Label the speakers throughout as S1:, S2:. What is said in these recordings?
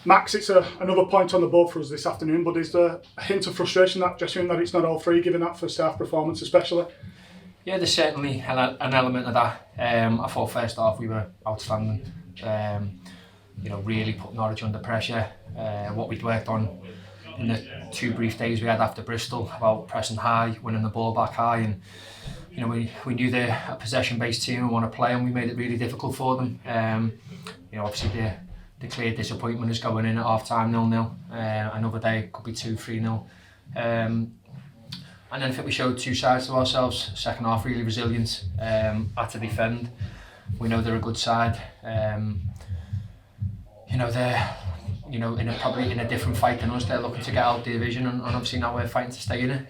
S1: Max, it's another point on the board for us this afternoon, but is there a hint of frustration that it's not all three, given that first half performance especially?
S2: Yeah, there's certainly an element of that. I thought first half we were outstanding. Really put Norwich under pressure. What we'd worked on in the 2 brief days we had after Bristol about pressing high, winning the ball back high, and we knew they're a possession-based team and want to play, and we made it really difficult for them. Obviously the clear disappointment is going in at half-time 0-0. Another day it could be 2-3-0. And then I think we showed two sides to ourselves. Second half really resilient, had to defend. We know they're a good side. They're probably in a different fight than us. They're looking to get out the division, and obviously now we're fighting to stay in it.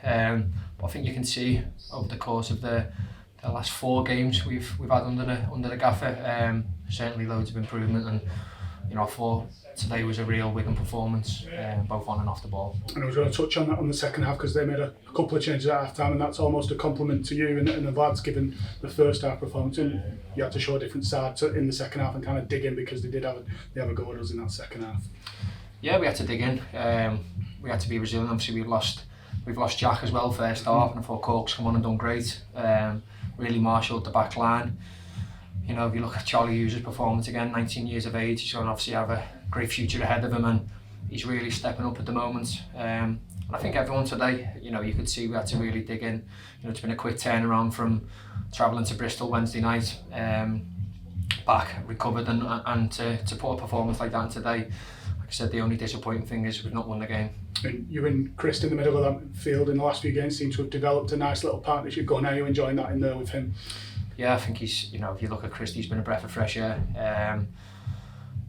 S2: But I think you can see over the course of the last 4 games we've had under the gaffer, certainly loads of improvement, and I thought today was a real Wigan performance, both on and off the ball.
S1: And I was going to touch on that on the second half, because they made a couple of changes at half time, and that's almost a compliment to you and the lads, given the first half performance. And you had to show a different side in the second half and kind of dig in, because they have a go at us in that second half.
S2: Yeah, we had to dig in. We had to be resilient. Obviously we've lost Jack as well first half, and I thought Cork's come on and done great. Really marshalled the back line. If you look at Charlie Hughes' performance again, 19 years of age, he's going to obviously have a great future ahead of him, and he's really stepping up at the moment. And I think everyone today, you could see we had to really dig in. It's been a quick turnaround from travelling to Bristol Wednesday night, back, recovered, and to put a performance like that today. Like I said, the only disappointing thing is we've not won the game.
S1: And you and Chris in the middle of that field in the last few games seem to have developed a nice little partnership going. How are you enjoying that in there with him?
S2: Yeah, I think he's, if you look at Chris, he's been a breath of fresh air.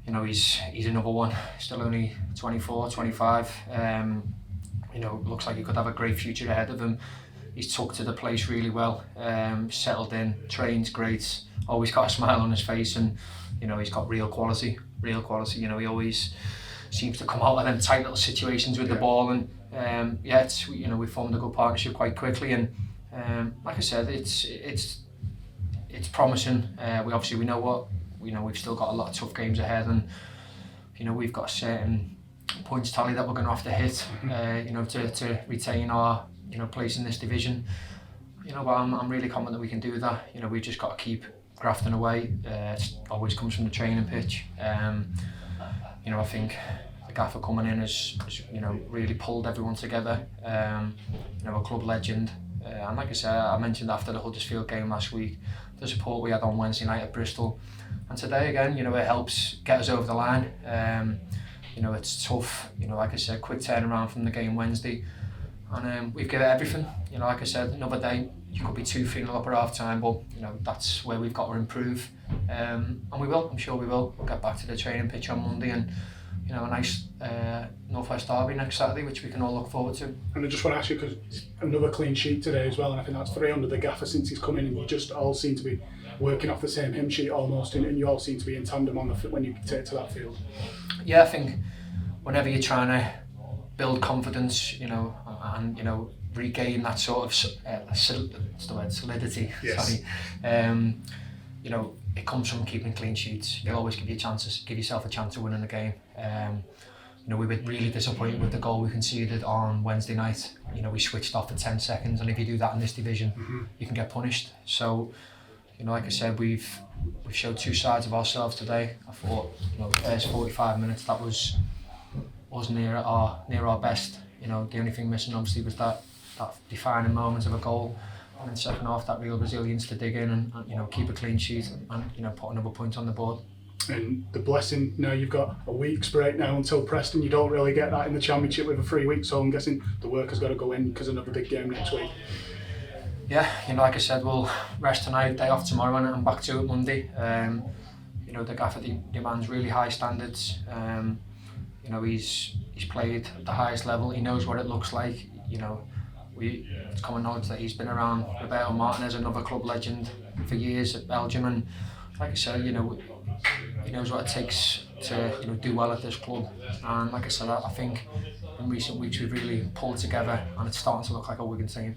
S2: He's another one, still only 24, 25. Looks like he could have a great future ahead of him. He's took to the place really well, settled in, trains great, always got a smile on his face, and he's got real quality. He always seems to come out of them tight little situations with the ball, and we formed a good partnership quite quickly, and like I said, it's promising. We know we've still got a lot of tough games ahead, and we've got a certain points tally that we're going to have to hit, to retain our place in this division. But I'm really confident that we can do that. We've just got to keep grafting away. It always comes from the training pitch. I think the gaffer coming in has really pulled everyone together. A club legend. And like I said, I mentioned after the Huddersfield game last week, the support we had on Wednesday night at Bristol, and today again, it helps get us over the line. It's tough. Like I said, quick turnaround from the game Wednesday, and we've given it everything. Like I said, another day you could be 2-3-0 up at half time, but that's where we've got to improve, and we will. I'm sure we will. We'll get back to the training pitch on Monday, and a nice Northwest derby next Saturday, which we can all look forward to.
S1: And I just want to ask you, because another clean sheet today as well, and I think that's 3 under the gaffer since he's come in, and you just all seem to be working off the same hymn sheet almost, and you all seem to be in tandem on when you take to that field.
S2: Yeah, I think whenever you're trying to build confidence, and regain that sort of solidity.
S1: Yes.
S2: Sorry. It comes from keeping clean sheets. You'll always give yourself a chance of winning the game. We were really disappointed with the goal we conceded on Wednesday night. We switched off for 10 seconds, and if you do that in this division, you can get punished. So, like I said, we've showed two sides of ourselves today. I thought, the first 45 minutes that was near our best. The only thing missing obviously was that defining moment of a goal. And in the second half, that real resilience to dig in and keep a clean sheet and put another point on the board.
S1: And the blessing, now you've got a week's break now until Preston. You don't really get that in the Championship with a 3 week, so I'm guessing the work has got to go in because another big game next week.
S2: Yeah, like I said, we'll rest tonight, day off tomorrow, and I'm back to it Monday. The gaffer demands really high standards. He's played at the highest level. He knows what it looks like. It's common knowledge that he's been around Roberto Martinez, another club legend, for years at Belgium, and like I said, he knows what it takes to do well at this club. And like I said, I think in recent weeks we've really pulled together, and it's starting to look like a Wigan team.